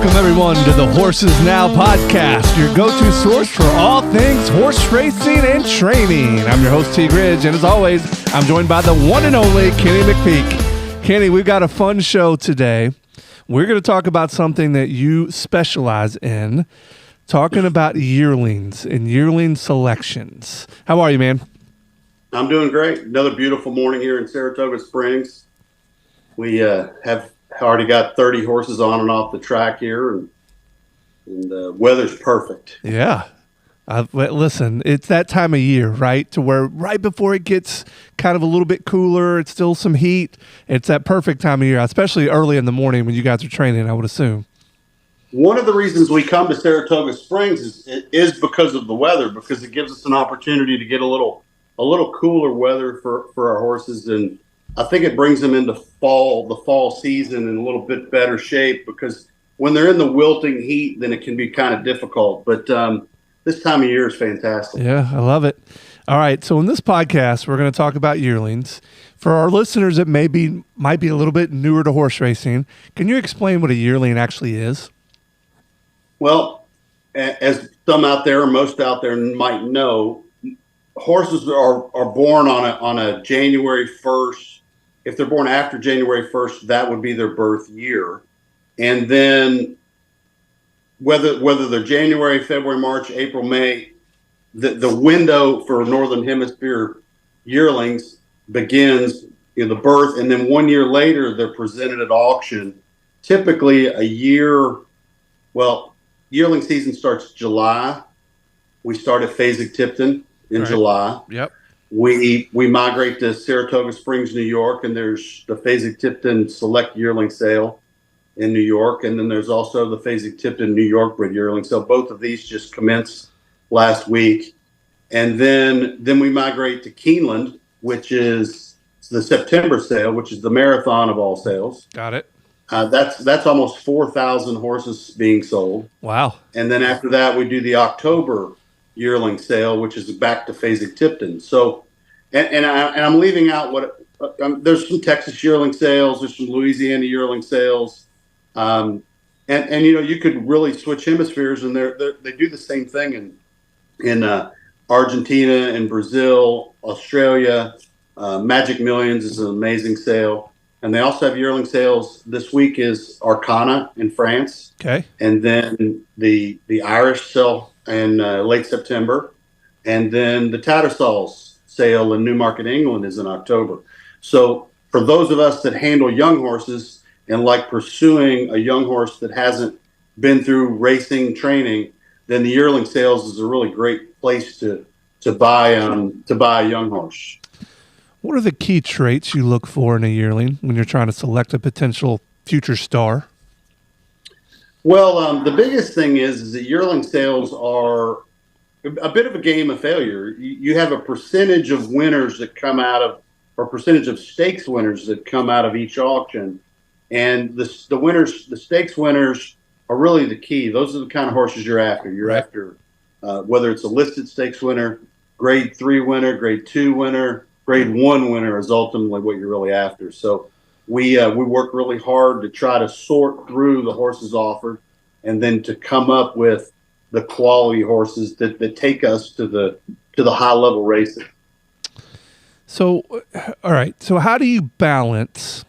Welcome, everyone, to the Horses Now podcast, your go-to source for all things horse racing and training. I'm your host, T. Gridge, and as always, I'm joined by the one and only Kenny McPeek. Kenny, we've got a fun show today. We're going to talk about something that you specialize in, talking about yearlings and yearling selections. How are you, man? I'm doing great. Another beautiful morning here in Saratoga Springs. We have already got 30 horses on and off the track here, and the weather's perfect. Yeah. Listen, it's that time of year, right? To where right before it gets kind of a little bit cooler, it's still some heat. It's that perfect time of year, especially early in the morning when you guys are training, I would assume. One of the reasons we come to Saratoga Springs is because of the weather, because it gives us an opportunity to get a little cooler weather for our horses, and I think it brings them into the fall season in a little bit better shape, because when they're in the wilting heat, then it can be kind of difficult. But this time of year is fantastic. Yeah, I love it. All right, so in this podcast, we're going to talk about yearlings. For our listeners that might be a little bit newer to horse racing, can you explain what a yearling actually is? Well, as some out there, or most out there might know, horses are born on a January 1st. If they're born after January 1st, that would be their birth year. And then whether they're January, February, March, April, May, the window for Northern Hemisphere yearlings begins in the birth, and then 1 year later they're presented at auction. Typically yearling season starts July. We start at Fasig-Tipton in July. Yep. We migrate to Saratoga Springs, New York, and there's the Fasig-Tipton Select Yearling Sale in New York, and then there's also the Fasig-Tipton New York Bred Yearling Sale. Both of these just commenced last week, and then we migrate to Keeneland, which is the September sale, which is the marathon of all sales. Got it. That's almost 4,000 horses being sold. Wow. And then after that, we do the October yearling sale, which is back to Fasig-Tipton. So, and I'm leaving out there's some Texas yearling sales, there's some Louisiana yearling sales, and you could really switch hemispheres, and they do the same thing in Argentina and Brazil, Australia. Magic Millions is an amazing sale, and they also have yearling sales. This week is Arcana in France, okay, and then the Irish sale in late September, and then the Tattersalls sale in Newmarket, England is in October. So for those of us that handle young horses and like pursuing a young horse that hasn't been through racing training, then the yearling sales is a really great place to buy a young horse. What are the key traits you look for in a yearling when you're trying to select a potential future star? Well, the biggest thing is that yearling sales are a bit of a game of failure. You have a percentage of winners that come out of, or percentage of stakes winners that come out of each auction. And the stakes winners are really the key. Those are the kind of horses you're after. You're after whether it's a listed stakes winner, grade 3 winner, grade 2 winner, grade 1 winner is ultimately what you're really after. So we work really hard to try to sort through the horses offered, and then to come up with the quality horses that take us to the high level racing. So, all right. So how do you balance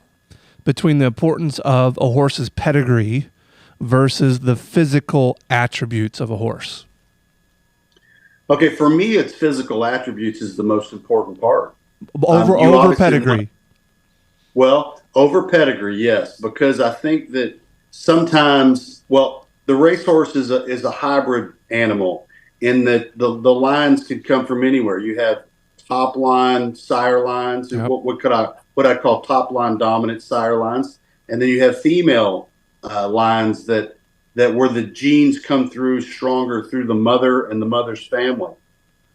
between the importance of a horse's pedigree versus the physical attributes of a horse? Okay, for me, it's physical attributes is the most important part. Over pedigree. Well, over pedigree, yes, because I think that sometimes, the racehorse is a hybrid animal in that the lines could come from anywhere. You have top line sire lines, yep. what I call top line dominant sire lines, and then you have female lines that where the genes come through stronger through the mother and the mother's family.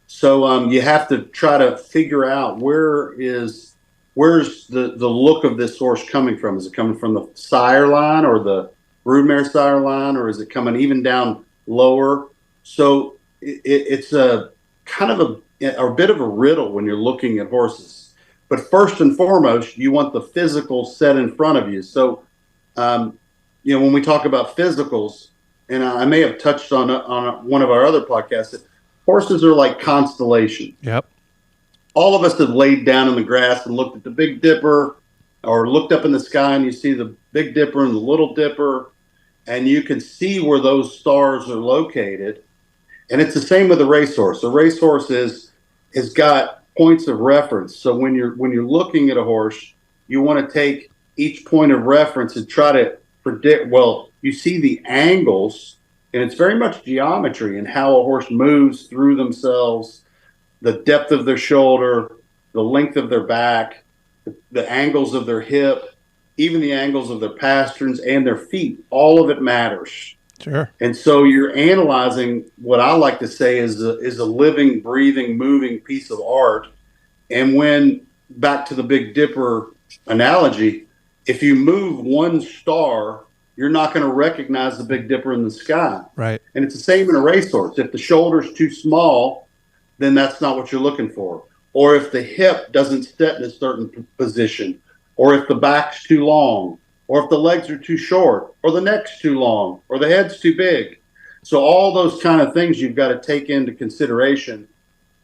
So you have to try to figure out where's the look of this horse coming from. Is it coming from the sire line or the broodmare sire line, or is it coming even down lower? So it's a kind of a bit of a riddle when you're looking at horses. But first and foremost, you want the physical set in front of you. So when we talk about physicals, and I may have touched on one of our other podcasts, that horses are like constellations. Yep. All of us have laid down in the grass and looked at the Big Dipper, or looked up in the sky and you see the Big Dipper and the Little Dipper, and you can see where those stars are located. And it's the same with a racehorse. A racehorse has got points of reference. So when you're looking at a horse, you want to take each point of reference and try to predict. Well, you see the angles, and it's very much geometry and how a horse moves through themselves, the depth of their shoulder, the length of their back, the angles of their hip, even the angles of their pasterns and their feet. All of it matters. Sure. And so you're analyzing what I like to say is a living, breathing, moving piece of art. And when, back to the Big Dipper analogy, if you move one star, you're not going to recognize the Big Dipper in the sky. Right. And it's the same in a racehorse. If the shoulder's too small, then that's not what you're looking for. Or if the hip doesn't set in a certain position, or if the back's too long, or if the legs are too short, or the neck's too long, or the head's too big. So all those kind of things you've got to take into consideration.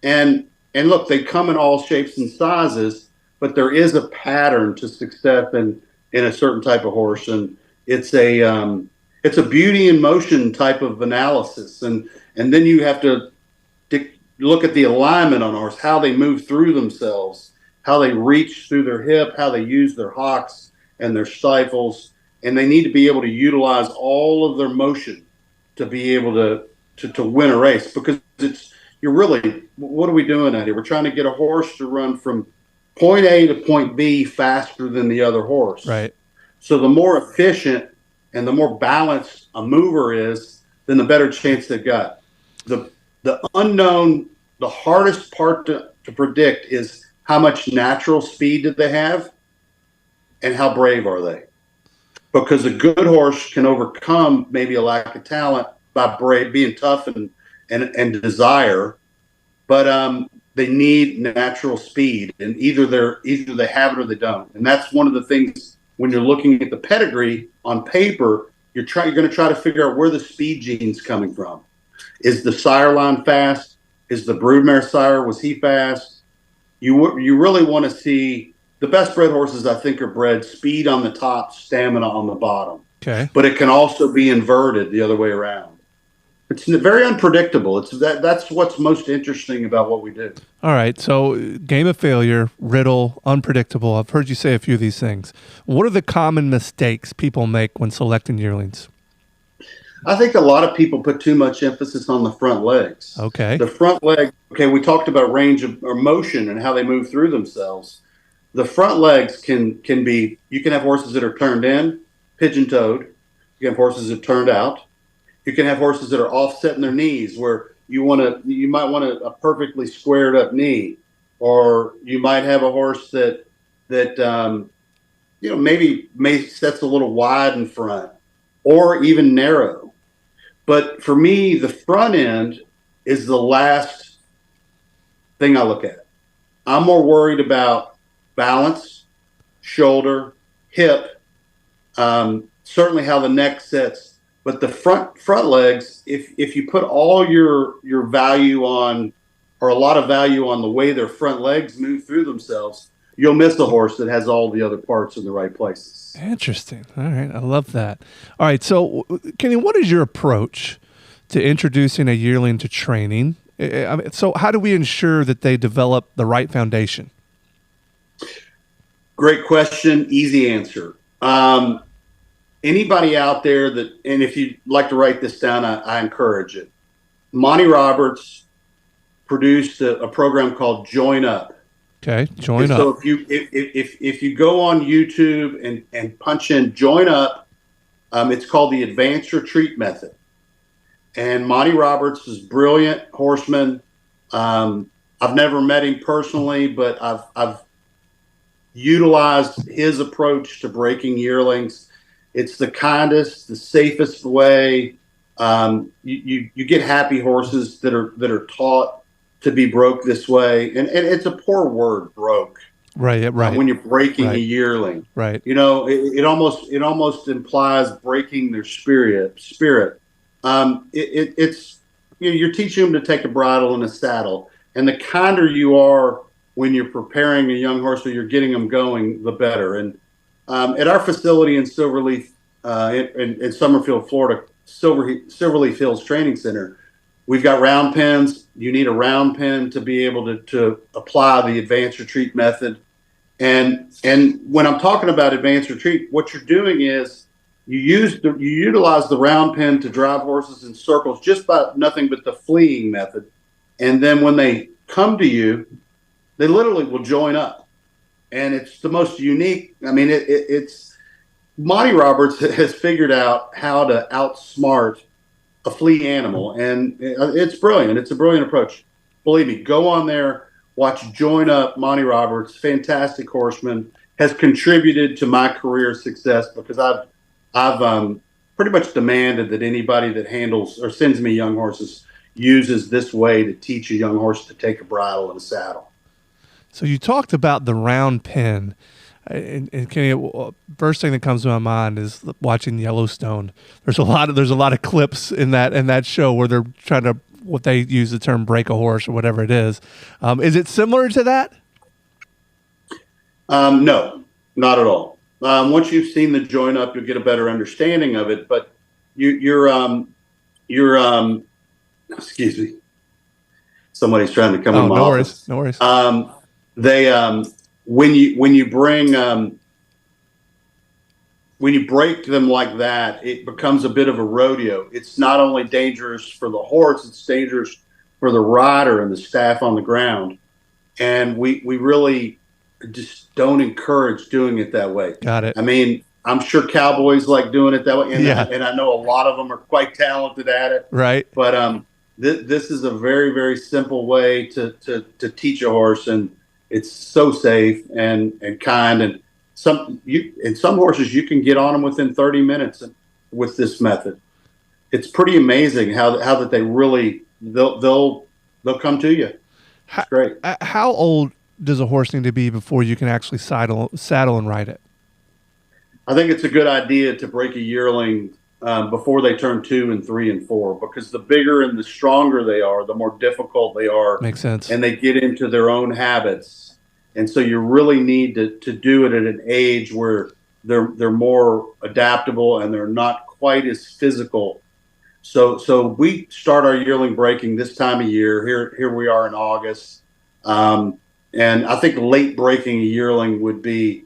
And look, they come in all shapes and sizes, but there is a pattern to success in a certain type of horse. And it's a beauty in motion type of analysis. And then you have to look at the alignment on a horse, how they move through themselves, how they reach through their hip, how they use their hocks and their stifles. And they need to be able to utilize all of their motion to be able to win a race, because what are we doing out here? We're trying to get a horse to run from point A to point B faster than the other horse. Right. So the more efficient and the more balanced a mover is, then the better chance they've got. The unknown, the hardest part to predict is how much natural speed do they have and how brave are they? Because a good horse can overcome maybe a lack of talent by being tough and desire, but they need natural speed, and either they have it or they don't. And that's one of the things when you're looking at the pedigree on paper, you're going to try to figure out where the speed gene's coming from. Is the sire line fast? Is the broodmare sire, was he fast? You really want to see the best bred horses, I think, are bred speed on the top, stamina on the bottom. Okay. But it can also be inverted the other way around. It's very unpredictable. That's what's most interesting about what we do. All right. So game of failure, riddle, unpredictable. I've heard you say a few of these things. What are the common mistakes people make when selecting yearlings? I think a lot of people put too much emphasis on the front legs. Okay. The front leg, we talked about range of or motion and how they move through themselves. The front legs can be, you can have horses that are turned in, pigeon-toed. You can have horses that are turned out. You can have horses that are offsetting their knees, where you might want a perfectly squared up knee, or you might have a horse that maybe sets a little wide in front, or even narrow. But for me, the front end is the last thing I look at. I'm more worried about balance, shoulder, hip, certainly how the neck sits. But the front legs, if you put all your value on, or a lot of value on the way their front legs move through themselves, you'll miss a horse that has all the other parts in the right places. Interesting. All right. I love that. All right. So, Kenny, what is your approach to introducing a yearling to training? So how do we ensure that they develop the right foundation? Great question. Easy answer. Anybody out there and if you'd like to write this down, I encourage it. Monty Roberts produced a program called Join Up. Okay, Join Up. So if you go on YouTube and punch in Join Up, it's called the Advanced Retreat Method. And Monty Roberts is brilliant horseman. I've never met him personally, but I've utilized his approach to breaking yearlings. It's the kindest, the safest way. You get happy horses that are taught to be broke this way, and it's a poor word, broke. Right. Right. when you're breaking a Right. yearling. Right. It almost implies breaking their spirit. It's you're teaching them to take a bridle and a saddle, and the kinder you are when you're preparing a young horse or you're getting them going, the better. And at our facility in Silverleaf, in Summerfield, Florida, Silverleaf Hills Training Center, we've got round pens. You need a round pen to be able to apply the advanced retreat method. And when I'm talking about advanced retreat, what you're doing is you utilize the round pen to drive horses in circles just by nothing but the fleeing method. And then when they come to you, they literally will join up. And it's the most unique. I mean, it's Monty Roberts has figured out how to outsmart a flea animal, and it's brilliant. It's a brilliant approach. Believe me, go on there, watch Join Up. Monty Roberts, fantastic horseman, has contributed to my career success because I've pretty much demanded that anybody that handles or sends me young horses uses this way to teach a young horse to take a bridle and a saddle. So you talked about the round pen. And Kenny, first thing that comes to my mind is watching Yellowstone. There's a lot of clips in that show where they're trying to, what they use the term, break a horse or whatever it is. Is it similar to that? No, not at all. Once you've seen the join up, you'll get a better understanding of it. But you're excuse me, somebody's trying to come in my office. No worries. When you break them like that, it becomes a bit of a rodeo. It's not only dangerous for the horse, it's dangerous for the rider and the staff on the ground. And we really just don't encourage doing it that way. Got it. I mean, I'm sure cowboys like doing it that way, and I know a lot of them are quite talented at it. Right. But this is a very, very simple way to teach a horse, and it's so safe and kind. And some horses you can get on them within 30 minutes with this method. It's pretty amazing how that they really they'll come to you. It's great. How old does a horse need to be before you can actually saddle and ride it? I think it's a good idea to break a yearling before they turn 2 and 3 and 4, because the bigger and the stronger they are, the more difficult they are. Makes sense. And they get into their own habits. And so you really need to do it at an age where they're more adaptable and they're not quite as physical. So we start our yearling breaking this time of year. Here we are in August. And I think late breaking a yearling would be,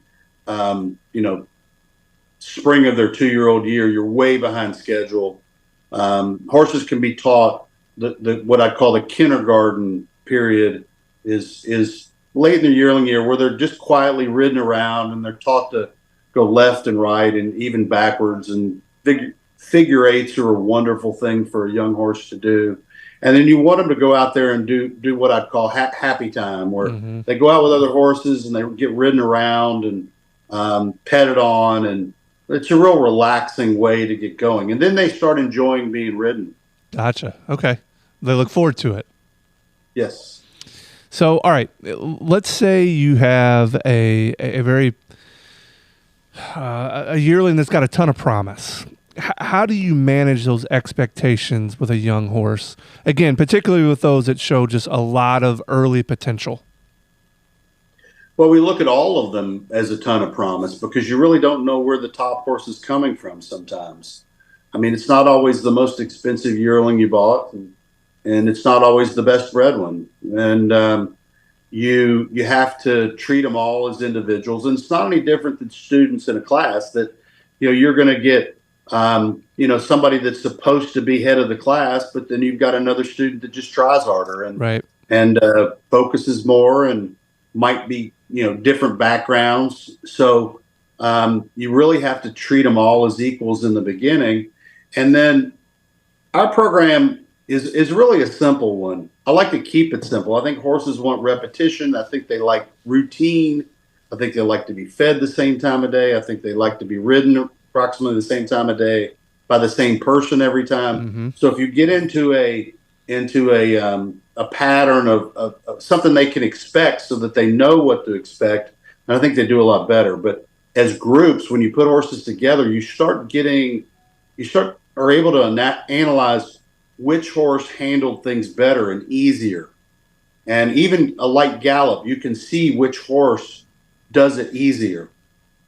spring of their 2-year-old year. You're way behind schedule. Horses can be taught the what I call the kindergarten period is late in the yearling year, where they're just quietly ridden around and they're taught to go left and right and even backwards. And figure eights are a wonderful thing for a young horse to do. And then you want them to go out there and do what I'd call happy time, where they go out with other horses and they get ridden around and petted on, and it's a real relaxing way to get going. And then they start enjoying being ridden. Gotcha. Okay. They look forward to it. Yes. So, all right, let's say you have a very a yearling that's got a ton of promise. How do you manage those expectations with a young horse? Again, particularly with those that show just a lot of early potential. Well, we look at all of them as a ton of promise, because you really don't know where the top horse is coming from sometimes. I mean, it's not always the most expensive yearling you bought, and it's not always the best bred one. And you have to treat them all as individuals. And it's not any different than students in a class that, you're going to get, somebody that's supposed to be head of the class, but then you've got another student that just tries harder and focuses more and might be, different backgrounds. So you really have to treat them all as equals in the beginning. And then our program is really a simple one. I like to keep it simple. I think horses want repetition. I think they like routine. I think they like to be fed the same time of day. I think they like to be ridden approximately the same time of day by the same person every time. Mm-hmm. So if you get into a pattern of something they can expect, so that they know what to expect, and I think they do a lot better. But as groups, when you put horses together, you are able to analyze which horse handled things better and easier. And even a light gallop, you can see which horse does it easier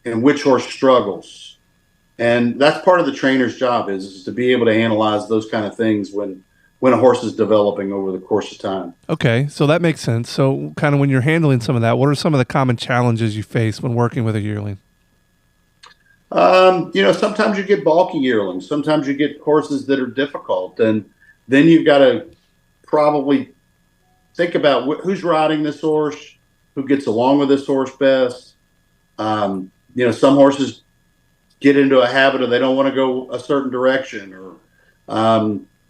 and which horse struggles. And that's part of the trainer's job is to be able to analyze those kind of things when a horse is developing over the course of time. Okay, so that makes sense. So kind of when you're handling some of that, what are some of the common challenges you face when working with a yearling? Sometimes you get bulky yearlings. Sometimes you get horses that are difficult. And then you've got to probably think about who's riding this horse, who gets along with this horse best. Some horses get into a habit of they don't want to go a certain direction, or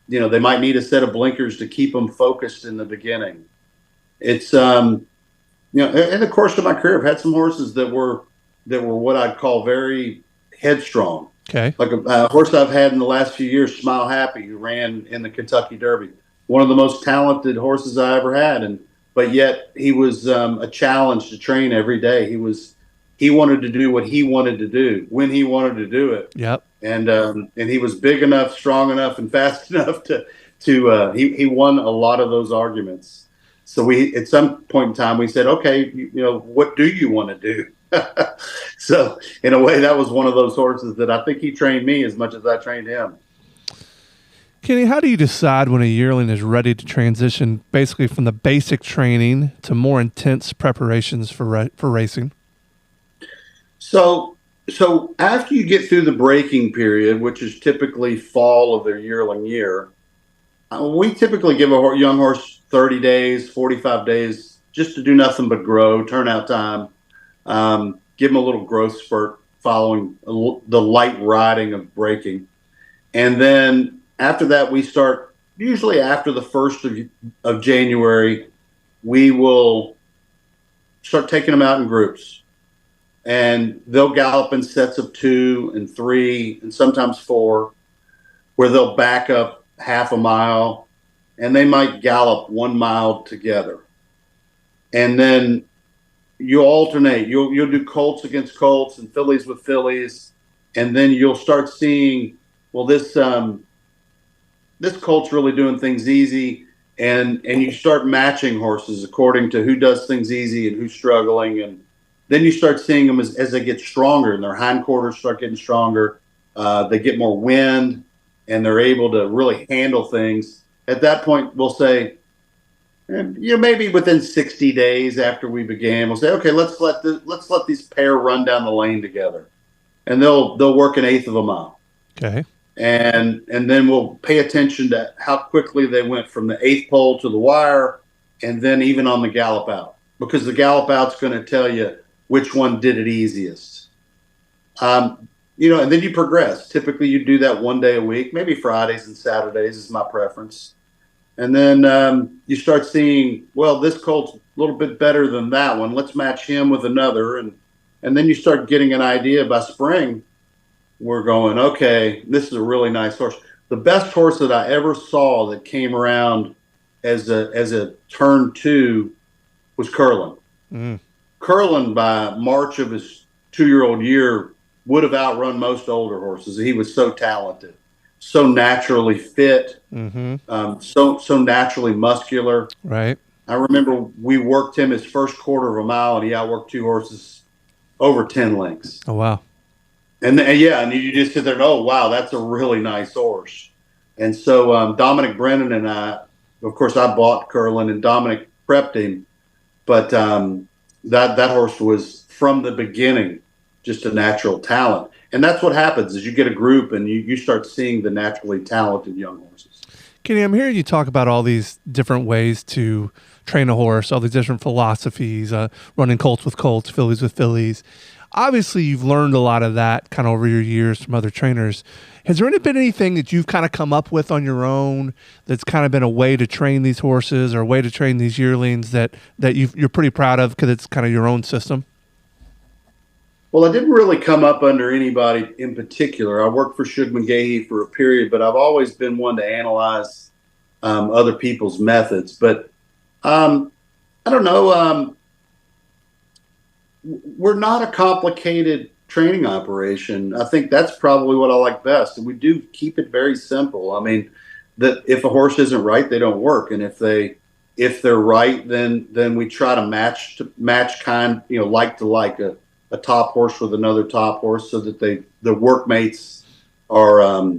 they might need a set of blinkers to keep them focused in the beginning. It's in the course of my career, I've had some horses that were what I'd call very headstrong. Okay, like a horse I've had in the last few years, Smile Happy, who ran in the Kentucky Derby, one of the most talented horses I ever had, but yet he was a challenge to train every day. He wanted to do what he wanted to do when he wanted to do it. Yep. And he was big enough, strong enough, and fast enough to he won a lot of those arguments. So at some point in time we said, okay, what do you want to do? So in a way, that was one of those horses that I think he trained me as much as I trained him. Kenny, how do you decide when a yearling is ready to transition basically from the basic training to more intense preparations for racing? So after you get through the breaking period, which is typically fall of their yearling year, we typically give a young horse 30 days, 45 days just to do nothing but grow, turnout time, give them a little growth spurt following the light riding of breaking. And then after that, we start, usually after the 1st of January, we will start taking them out in groups. And they'll gallop in sets of 2 and 3 and sometimes 4, where they'll back up half a mile and they might gallop 1 mile together. And then you alternate. You'll do colts against colts and fillies with fillies, and then you'll start seeing, well, this colt's really doing things easy, and you start matching horses according to who does things easy and who's struggling, and then you start seeing them as they get stronger and their hindquarters start getting stronger. They get more wind and they're able to really handle things. At that point, we'll say, maybe within 60 days after we began, we'll say, okay, let's let these pair run down the lane together, and they'll work 1/8 of a mile. Okay. And then we'll pay attention to how quickly they went from the 8th pole to the wire, and then even on the gallop out, because the gallop out's going to tell you which one did it easiest. And then you progress. Typically, you do that 1 day a week, maybe Fridays and Saturdays is my preference. And then you start seeing, well, this colt's a little bit better than that one. Let's match him with another. And then you start getting an idea. By spring, we're going, okay, this is a really nice horse. The best horse that I ever saw that came around as a turn 2 was Curlin. Mm. Curlin, by March of his 2-year-old year, would have outrun most older horses. He was so talented, so naturally fit, so naturally muscular. Right. I remember we worked him his first 1/4 of a mile, and he outworked 2 horses over 10 lengths. Oh, wow. And you just sit there and, oh, wow, that's a really nice horse. And so Dominic Brennan and I, of course, I bought Curlin, and Dominic prepped him, but that horse was from the beginning just a natural talent. And that's what happens is you get a group and you start seeing the naturally talented young horses. Kenny, I'm hearing you talk about all these different ways to train a horse, all these different philosophies, running colts with colts, fillies with fillies. Obviously, you've learned a lot of that kind of over your years from other trainers. Has there been anything that you've kind of come up with on your own that's kind of been a way to train these horses or a way to train these yearlings that you're pretty proud of because it's kind of your own system? Well, I didn't really come up under anybody in particular. I worked for Shug McGahee for a period, but I've always been one to analyze other people's methods. But I don't know. we're not a complicated training operation. I think that's probably what I like best. And we do keep it very simple. I mean, that if a horse isn't right, they don't work. And if they're right, then we try to match kind, like to like a top horse with another top horse so that the workmates are,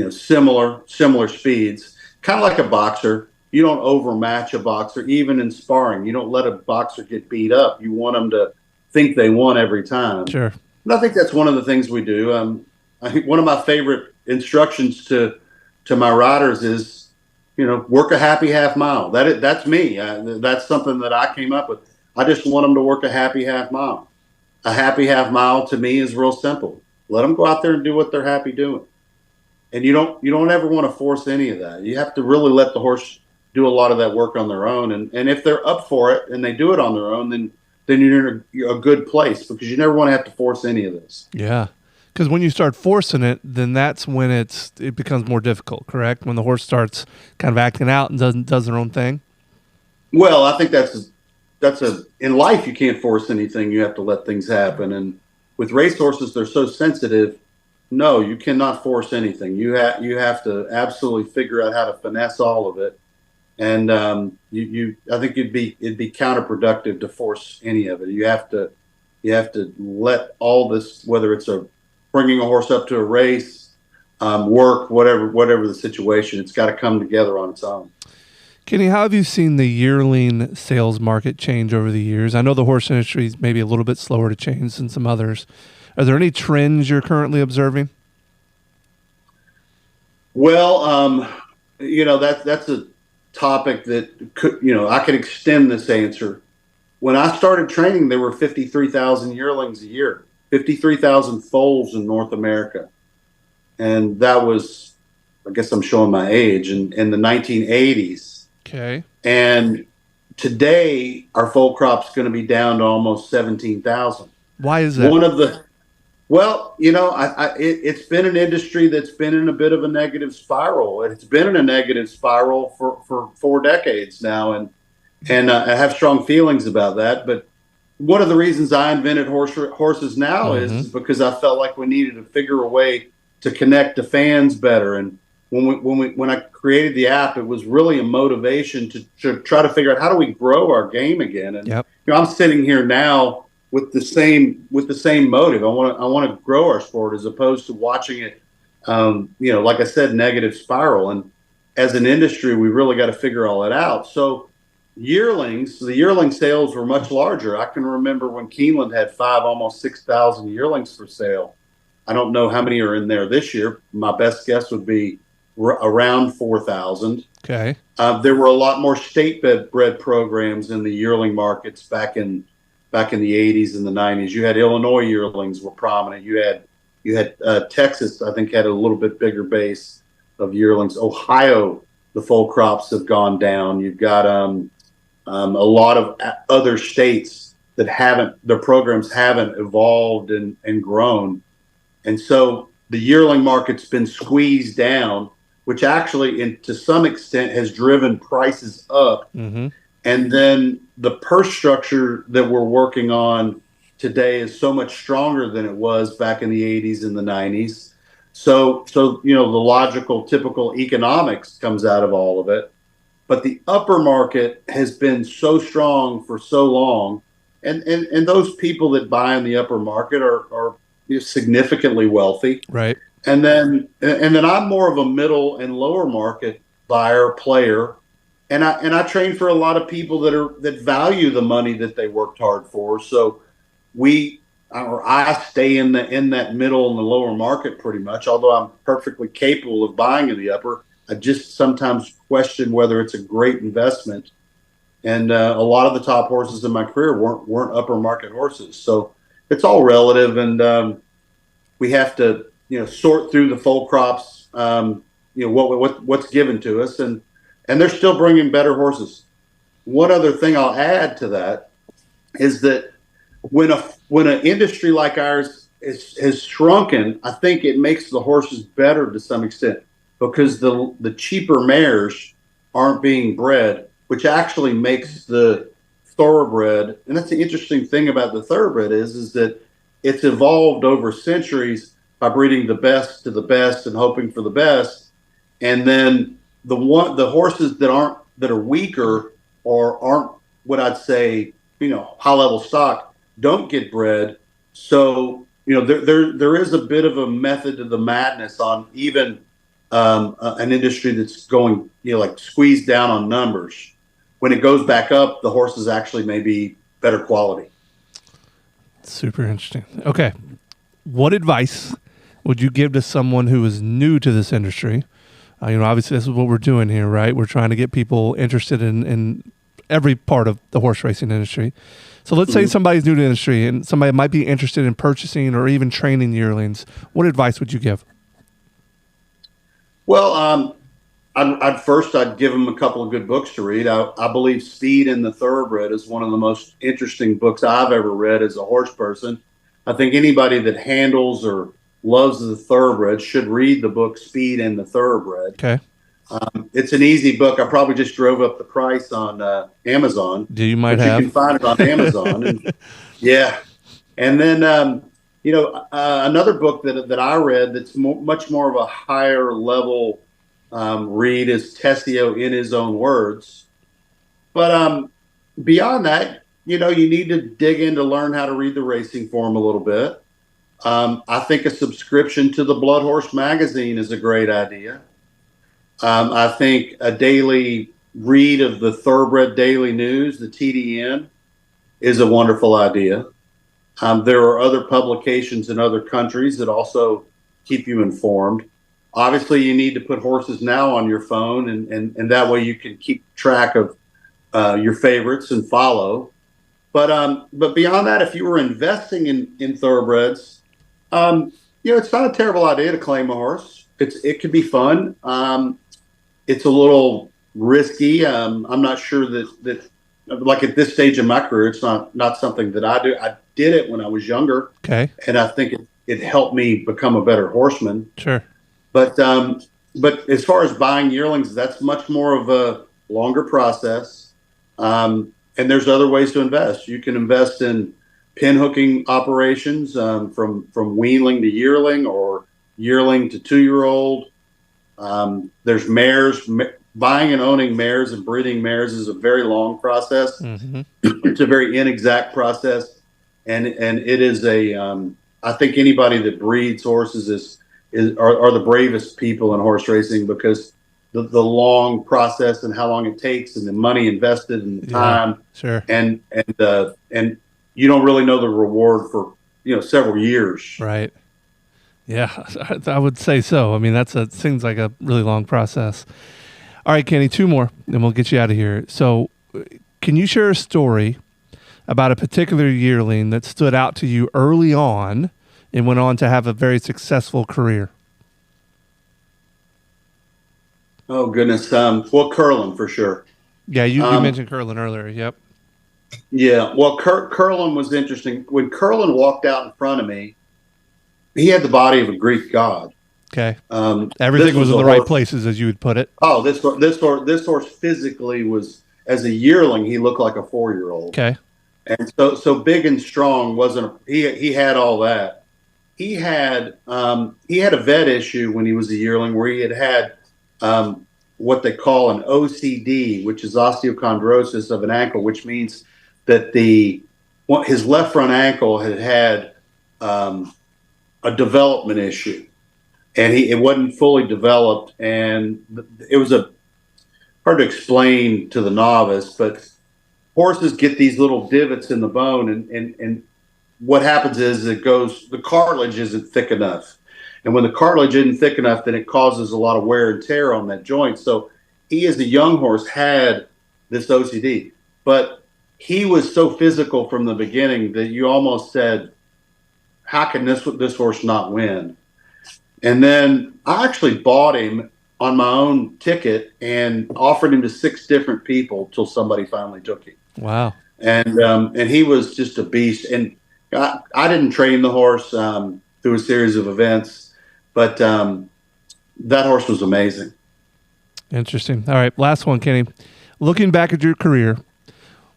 similar speeds, kind of like a boxer. You don't overmatch a boxer, even in sparring. You don't let a boxer get beat up. You want them to think they won every time. Sure. And I think that's one of the things we do. I think one of my favorite instructions to my riders is, work a happy half mile. That's me. That's something that I came up with. I just want them to work a happy half mile. A happy half mile to me is real simple. Let them go out there and do what they're happy doing. And you don't ever want to force any of that. You have to really let the horse do a lot of that work on their own. And if they're up for it and they do it on their own, then you're in a good place, because you never want to have to force any of this. Yeah. Because when you start forcing it, then that's when it becomes more difficult, correct? When the horse starts kind of acting out and does their own thing? Well, I think in life, you can't force anything. You have to let things happen. And with racehorses, they're so sensitive. No, you cannot force anything. You have to absolutely figure out how to finesse all of it. And I think it'd be counterproductive to force any of it. You have to let all this, whether it's bringing a horse up to a race, work, whatever the situation, it's got to come together on its own. Kenny, how have you seen the yearling sales market change over the years? I know the horse industry is maybe a little bit slower to change than some others. Are there any trends you're currently observing? Well, that's a topic that I could extend this answer. When I started training, there were 53,000 yearlings a year, 53,000 foals in North America. And that was, I guess I'm showing my age, in the 1980s. Okay. And today, our foal crop's going to be down to almost 17,000. Why is that? Well, it's been an industry that's been in a bit of a negative spiral. It's been in a negative spiral for 4 decades now, and I have strong feelings about that. But one of the reasons I invented horses now is because I felt like we needed to figure a way to connect to fans better. And when I created the app, it was really a motivation to try to figure out how do we grow our game again. And I'm sitting here now with the same motive. I want to grow our sport as opposed to watching it, like I said, negative spiral. And as an industry, we really got to figure all that out. So the yearling sales were much larger. I can remember when Keeneland had almost 6,000 yearlings for sale. I don't know how many are in there this year. My best guess would be around 4,000. Okay. There were a lot more state-bred programs in the yearling markets back in the 80s and the 90s. You had Illinois yearlings were prominent. You had Texas, I think, had a little bit bigger base of yearlings. Ohio, the foal crops have gone down. You've got a lot of other states that their programs haven't evolved and grown. And so the yearling market's been squeezed down, which actually, to some extent, has driven prices up. Mm-hmm. And then the purse structure that we're working on today is so much stronger than it was back in the 80s and the 90s. So the logical, typical economics comes out of all of it. But the upper market has been so strong for so long, and those people that buy in the upper market are significantly wealthy. Right. And then I'm more of a middle and lower market player. And I train for a lot of people that value the money that they worked hard for. So I stay in that middle and the lower market pretty much. Although I'm perfectly capable of buying in the upper, I just sometimes question whether it's a great investment. And a lot of the top horses in my career weren't upper market horses. So it's all relative, and we have to sort through the foal crops. What's given to us, and they're still bringing better horses. One other thing I'll add to that is that when an industry like ours has shrunken, I think it makes the horses better to some extent, because the cheaper mares aren't being bred, which actually makes the thoroughbred, and that's the interesting thing about the thoroughbred is that it's evolved over centuries by breeding the best to the best and hoping for the best. And then the horses that are weaker or aren't what I'd say, high level stock don't get bred. So, there is a bit of a method to the madness on even an industry that's going, like squeezed down on numbers. When it goes back up, the horses actually may be better quality. Super interesting. Okay. What advice would you give to someone who is new to this industry? Obviously this is what we're doing here, right? We're trying to get people interested in every part of the horse racing industry. So let's say somebody's new to the industry and somebody might be interested in purchasing or even training yearlings. What advice would you give? Well, I'd give them a couple of good books to read. I believe Speed in the Thoroughbred is one of the most interesting books I've ever read as a horse person. I think anybody that handles or loves the Thoroughbred should read the book Speed in the Thoroughbred. Okay. It's an easy book. I probably just drove up the price on Amazon. You might but have. You can find it on Amazon. And, yeah. And then, another book that I read that's much more of a higher level read is Tessio in His Own Words. But beyond that, you need to dig in to learn how to read the racing form a little bit. I think a subscription to the Blood Horse magazine is a great idea. I think a daily read of the Thoroughbred Daily News, the TDN, is a wonderful idea. There are other publications in other countries that also keep you informed. Obviously, you need to put Horses Now on your phone, and that way you can keep track of your favorites and follow. But beyond that, if you were investing in thoroughbreds, it's not a terrible idea to claim a horse. It could be fun. It's a little risky. I'm not sure that like at this stage of my career, it's not something that I do. I did it when I was younger. Okay. And I think it helped me become a better horseman. Sure. But as far as buying yearlings, that's much more of a longer process. And there's other ways to invest. You can invest in pin hooking operations from weanling to yearling or yearling to 2-year-old. There's mares. Buying and owning mares and breeding mares is a very long process. Mm-hmm. It's a very inexact process, and it is I think anybody that breeds horses are the bravest people in horse racing, because the long process and how long it takes and the money invested and the time. Sure. And you don't really know the reward for several years. Right. Yeah, I would say so. I mean, seems like a really long process. All right, Kenny, 2 more, and we'll get you out of here. So can you share a story about a particular yearling that stood out to you early on and went on to have a very successful career? Oh, goodness. Curlin, for sure. Yeah, you mentioned Curlin earlier. Yep. Yeah, well, Curlin was interesting. When Curlin walked out in front of me, he had the body of a Greek god. Okay. Everything was in the right places, as you would put it. Oh, this horse physically was, as a yearling, he looked like a 4-year-old. Okay. And so big and strong he had all that. He had a vet issue when he was a yearling, where he had what they call an OCD, which is osteochondrosis of an ankle, which means that his left front ankle had a development issue. And it wasn't fully developed, and it was hard to explain to the novice. But horses get these little divots in the bone, and what happens is the cartilage isn't thick enough, and when the cartilage isn't thick enough, then it causes a lot of wear and tear on that joint. So he, as a young horse, had this OCD, but he was so physical from the beginning that you almost said, "How can this horse not win?" And then I actually bought him on my own ticket and offered him to 6 different people till somebody finally took him. Wow. And he was just a beast. And I didn't train the horse through a series of events, but that horse was amazing. Interesting. All right, last one, Kenny. Looking back at your career,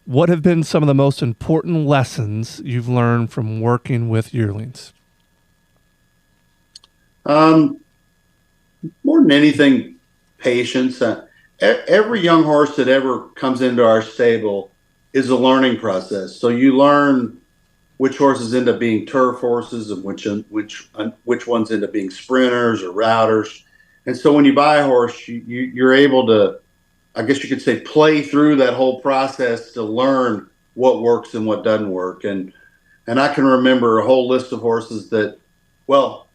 what have been some of the most important lessons you've learned from working with yearlings? More than anything, patience. Every young horse that ever comes into our stable is a learning process. So you learn which horses end up being turf horses and which ones end up being sprinters or routers. And so when you buy a horse, you're able to, I guess you could say, play through that whole process to learn what works and what doesn't work. And I can remember a whole list of horses that, well,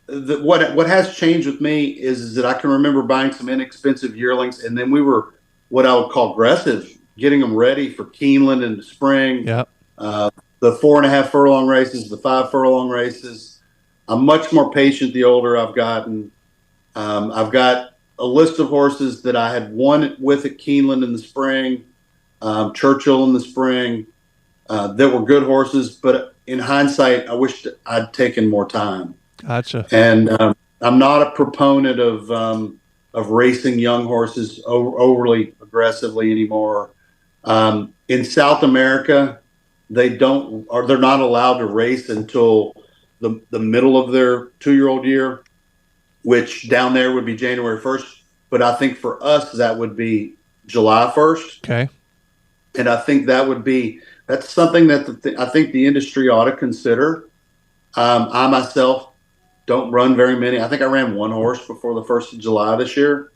what has changed with me is that I can remember buying some inexpensive yearlings, and then we were what I would call aggressive, getting them ready for Keeneland in the spring. Yep. The 4.5 furlong races, the 5 furlong races. I'm much more patient the older I've gotten. I've got a list of horses that I had won with at Keeneland in the spring, Churchill in the spring, that were good horses. But in hindsight, I wished I'd taken more time. Gotcha. And I'm not a proponent of racing young horses overly aggressively anymore. In South America, they're not allowed to race until the middle of their 2-year-old year, which down there would be January 1st. But I think for us, that would be July 1st. Okay. And I think that's something that I think the industry ought to consider. I myself don't run very many. I think I ran one horse before the 1st of July this year.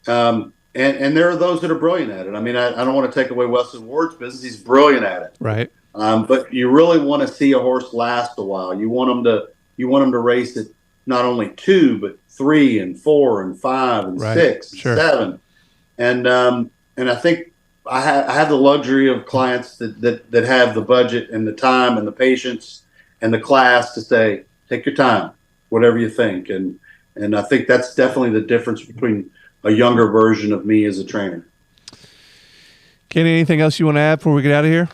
And there are those that are brilliant at it. I mean, I don't want to take away Wesley Ward's business. He's brilliant at it. Right. But you really want to see a horse last a while. You want them to race at not only 2, but 3 and 4 and 5 and 6 and 7. And I think I have the luxury of clients that have the budget and the time and the patience and the class to say, take your time, whatever you think. And I think that's definitely the difference between a younger version of me as a trainer. Kenny, anything else you want to add before we get out of here?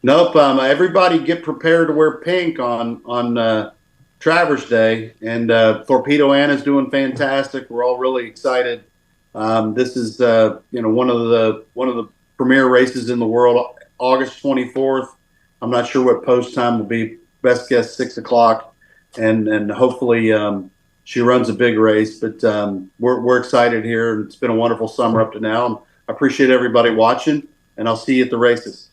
Nope. Everybody get prepared to wear pink on Travers Day, and Torpedo Anna's doing fantastic. We're all really excited. This is one of the premier races in the world, August 24th. I'm not sure what post time will be. Best guess 6 o'clock, and hopefully she runs a big race. But we're excited here. It's been a wonderful summer up to now. And I appreciate everybody watching, and I'll see you at the races.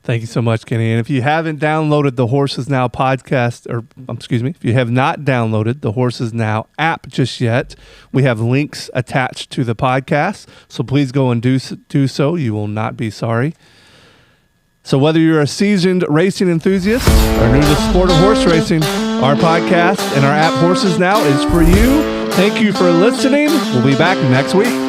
Thank you so much, Kenny. And if you haven't downloaded the Horses Now podcast, if you have not downloaded the Horses Now app just yet, we have links attached to the podcast. So please go and do so. You will not be sorry. So whether you're a seasoned racing enthusiast or new to the sport of horse racing, our podcast and our app Horses Now is for you. Thank you for listening. We'll be back next week.